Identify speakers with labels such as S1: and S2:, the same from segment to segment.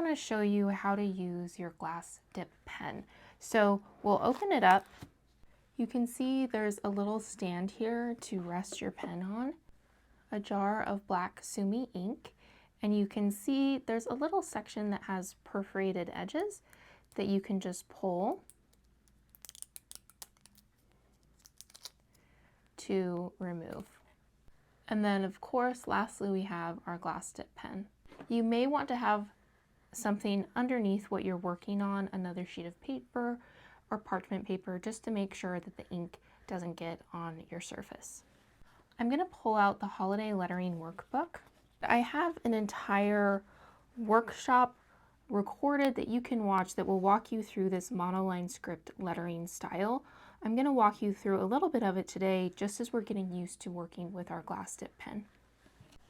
S1: want to show you how to use your glass dip pen. So we'll open it up. You can see there's a little stand here to rest your pen on, a jar of black sumi ink, and you can see there's a little section that has perforated edges that you can just pull to remove. And then of course, lastly, we have our glass dip pen. You may want to have something underneath what you're working on, another sheet of paper or parchment paper, just to make sure that the ink doesn't get on your surface. I'm going to pull out the holiday lettering workbook. I have an entire workshop recorded that you can watch that will walk you through this monoline script lettering style. I'm going to walk you through a little bit of it today, just as we're getting used to working with our glass dip pen.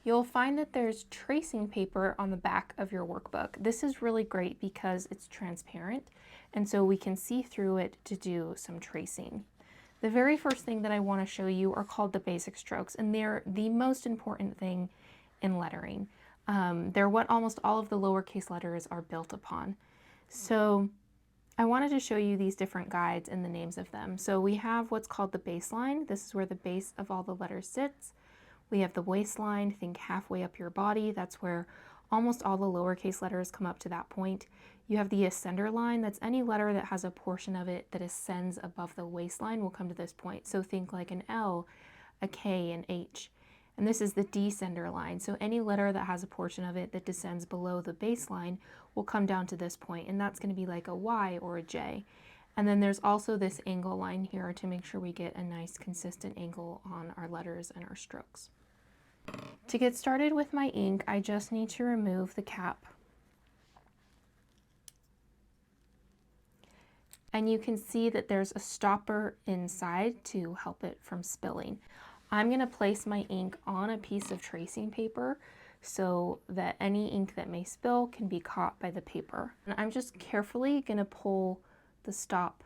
S1: You'll find that there's tracing paper on the back of your workbook. This is really great because it's transparent, and so we can see through it to do some tracing. The very first thing that I want to show you are called the basic strokes, and they're the most important thing in lettering. They're what almost all of the lowercase letters are built upon. So I wanted to show you these different guides and the names of them. So we have what's called the baseline. This is where the base of all the letters sits. We have the waistline, think halfway up your body. That's where almost all the lowercase letters come up to that point. You have the ascender line. That's any letter that has a portion of it that ascends above the waistline will come to this point. So think like an L, a K, an H. And this is the descender line. So any letter that has a portion of it that descends below the baseline will come down to this point, and that's going to be like a Y or a J. And then there's also this angle line here to make sure we get a nice consistent angle on our letters and our strokes. To get started with my ink, I just need to remove the cap. And you can see that there's a stopper inside to help it from spilling. I'm going to place my ink on a piece of tracing paper so that any ink that may spill can be caught by the paper. And I'm just carefully going to pull the stop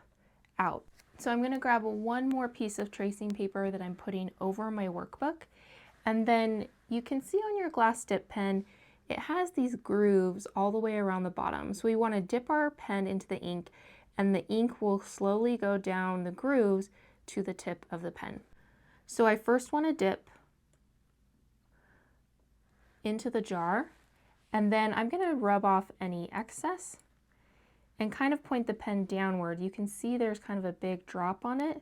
S1: out. So I'm going to grab one more piece of tracing paper that I'm putting over my workbook. And then you can see on your glass dip pen, it has these grooves all the way around the bottom. So we want to dip our pen into the ink, and the ink will slowly go down the grooves to the tip of the pen. So I first want to dip into the jar, and then I'm going to rub off any excess and kind of point the pen downward. You can see there's kind of a big drop on it.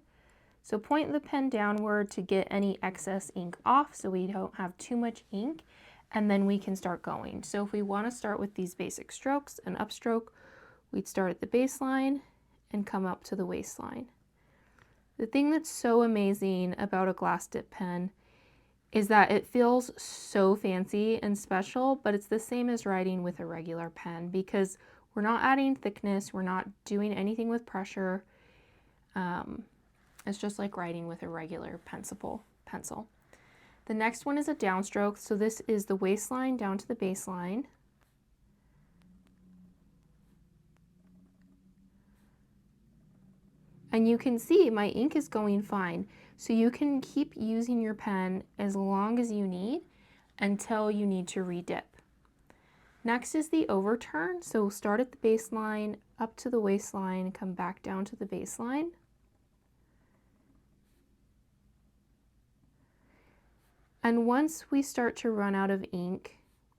S1: So point the pen downward to get any excess ink off so we don't have too much ink, and then we can start going. So if we want to start with these basic strokes, an upstroke, we'd start at the baseline and come up to the waistline. The thing that's so amazing about a glass dip pen is that it feels so fancy and special, but it's the same as writing with a regular pen because we're not adding thickness, we're not doing anything with pressure. It's just like writing with a regular pencil. The next one is a downstroke. So this is the waistline down to the baseline. And you can see my ink is going fine. So you can keep using your pen as long as you need until you need to redip. Next is the overturn. So start at the baseline, up to the waistline, come back down to the baseline. And once we start to run out of ink,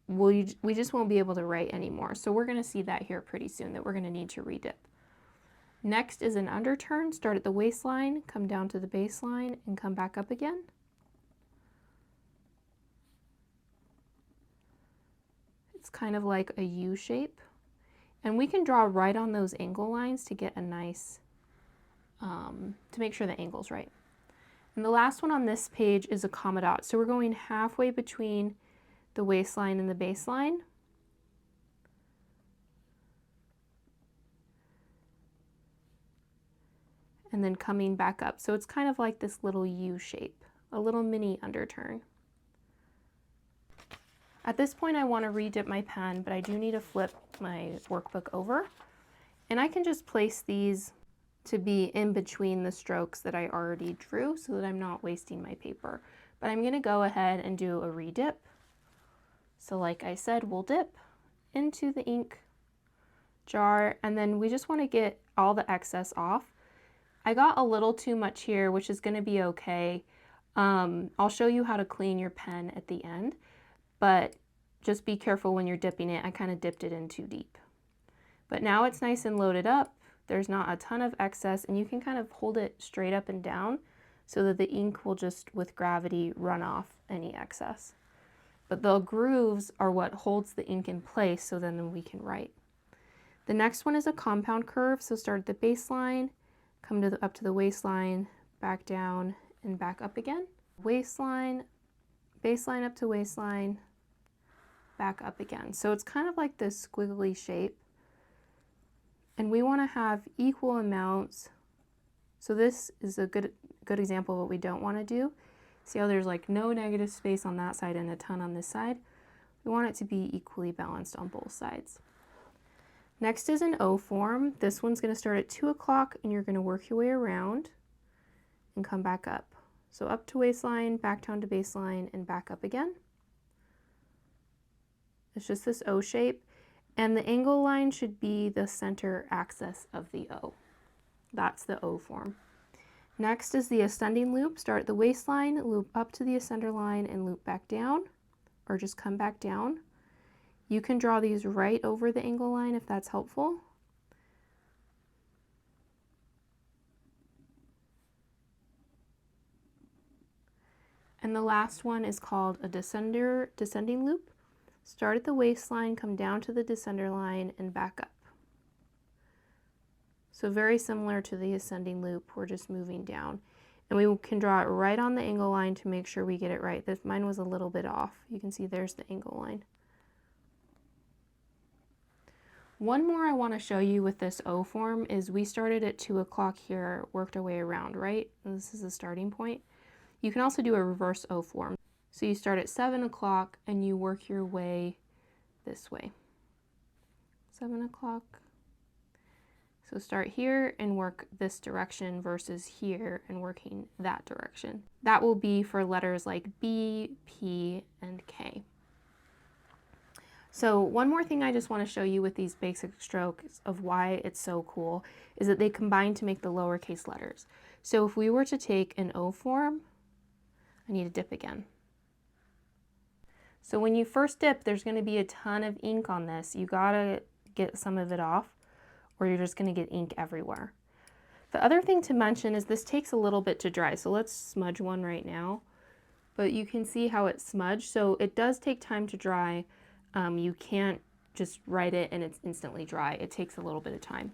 S1: we just won't be able to write anymore. So we're going to see that here pretty soon, that we're going to need to redip. Next is an underturn. Start at the waistline, come down to the baseline, and come back up again. It's kind of like a U shape. And we can draw right on those angle lines to get a nice, to make sure the angle's right. And the last one on this page is a comma dot. So we're going halfway between the waistline and the baseline. And then coming back up. So it's kind of like this little U shape, a little mini underturn. At this point I want to redip my pen, but I do need to flip my workbook over. And I can just place these to be in between the strokes that I already drew so that I'm not wasting my paper. But I'm going to go ahead and do a redip. So like I said, we'll dip into the ink jar, and then we just want to get all the excess off. I got a little too much here, which is going to be okay. I'll show you how to clean your pen at the end, but just be careful when you're dipping it. I kind of dipped it in too deep. But now it's nice and loaded up. There's not a ton of excess, and you can kind of hold it straight up and down so that the ink will just, with gravity, run off any excess. But the grooves are what holds the ink in place, so then we can write. The next one is a compound curve, so start at the baseline, come up to the waistline, back down, and back up again. Waistline, baseline up to waistline, back up again. So it's kind of like this squiggly shape. And we want to have equal amounts. So this is a good example of what we don't want to do. See how there's like no negative space on that side and a ton on this side? We want it to be equally balanced on both sides. Next is an O form. This one's going to start at 2 o'clock, and you're going to work your way around and come back up. So up to waistline, back down to baseline, and back up again. It's just this O shape, and the angle line should be the center axis of the O. That's the O form. Next is the ascending loop. Start at the waistline, loop up to the ascender line, and loop back down, or just come back down. You can draw these right over the angle line if that's helpful. And the last one is called a descending loop. Start at the waistline, come down to the descender line, and back up. So very similar to the ascending loop, we're just moving down. And we can draw it right on the angle line to make sure we get it right. Mine was a little bit off. You can see there's the angle line. One more I want to show you with this O form is we started at 2 o'clock here, worked our way around, right? And this is the starting point. You can also do a reverse O form. So you start at 7 o'clock and you work your way this way. 7 o'clock. So start here and work this direction versus here and working that direction. That will be for letters like B, P, and K. So one more thing I just want to show you with these basic strokes of why it's so cool is that they combine to make the lowercase letters. So if we were to take an O form, I need to dip again. So when you first dip, there's going to be a ton of ink on this. You gotta get some of it off, or you're just going to get ink everywhere. The other thing to mention is this takes a little bit to dry. So let's smudge one right now. But you can see how it's smudged. So it does take time to dry. You can't just write it and it's instantly dry. It takes a little bit of time.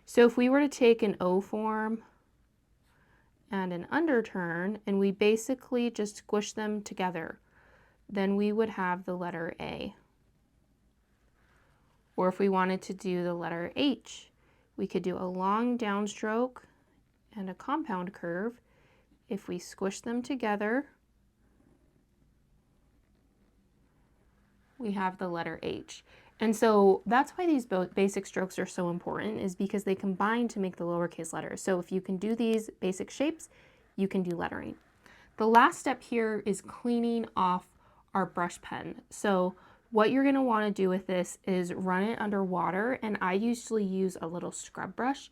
S1: So if we were to take an O form and an underturn, and we basically just squish them together, then we would have the letter A. Or if we wanted to do the letter H, we could do a long downstroke and a compound curve. If we squish them together, we have the letter H. And so that's why these basic strokes are so important, is because they combine to make the lowercase letters. So if you can do these basic shapes, you can do lettering. The last step here is cleaning off our brush pen. So what you're going to want to do with this is run it under water, and I usually use a little scrub brush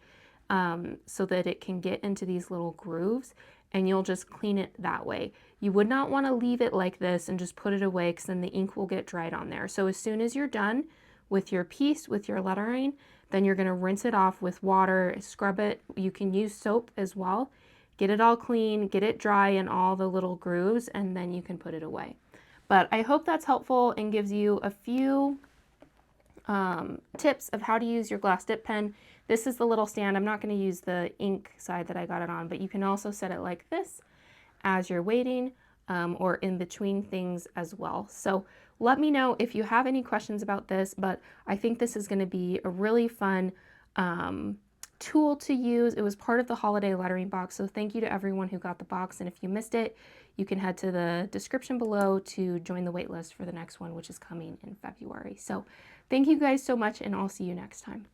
S1: so that it can get into these little grooves, and you'll just clean it that way. You would not want to leave it like this and just put it away, because then the ink will get dried on there. So as soon as you're done with your piece, with your lettering, then you're going to rinse it off with water, scrub it. You can use soap as well. Get it all clean, get it dry in all the little grooves, and then you can put it away. But I hope that's helpful and gives you a few tips of how to use your glass dip pen. This is the little stand. I'm not going to use the ink side that I got it on, but you can also set it like this as you're waiting or in between things as well. So let me know if you have any questions about this, but I think this is going to be a really fun tool to use. It was part of the holiday lettering box, so thank you to everyone who got the box, and if you missed it, you can head to the description below to join the wait list for the next one, which is coming in February. So thank you guys so much, and I'll see you next time.